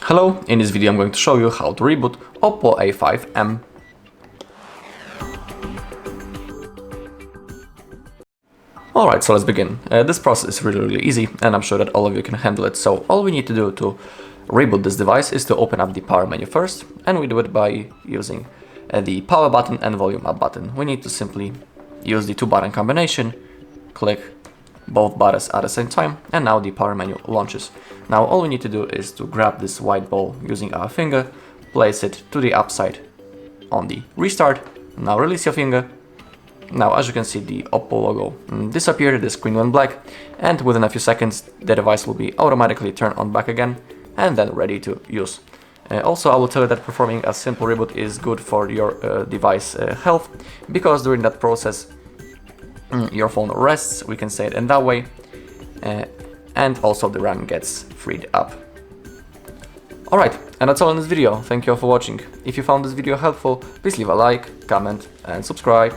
Hello, in this video I'm going to show you how to reboot OPPO A5m. Alright, so let's begin. This process is really easy and I'm sure that all of you can handle it. So all we need to do to reboot this device is to open up the power menu first, and we do it by using the power button and volume up button. We need to simply use the two button combination, click both buttons at the same time, and now the power menu launches. Now all we need to do is to grab this white ball using our finger, place it to the upside on the restart. Now release your finger. Now as you can see, the OPPO logo disappeared, the screen went black, and within a few seconds the device will be automatically turned on back again and then ready to use. Also, I will tell you that performing a simple reboot is good for your device health, because during that process your phone rests, we can say it in that way, and also the RAM gets freed up. Alright, and that's all in this video. Thank you all for watching. If you found this video helpful, please leave a like, comment and subscribe.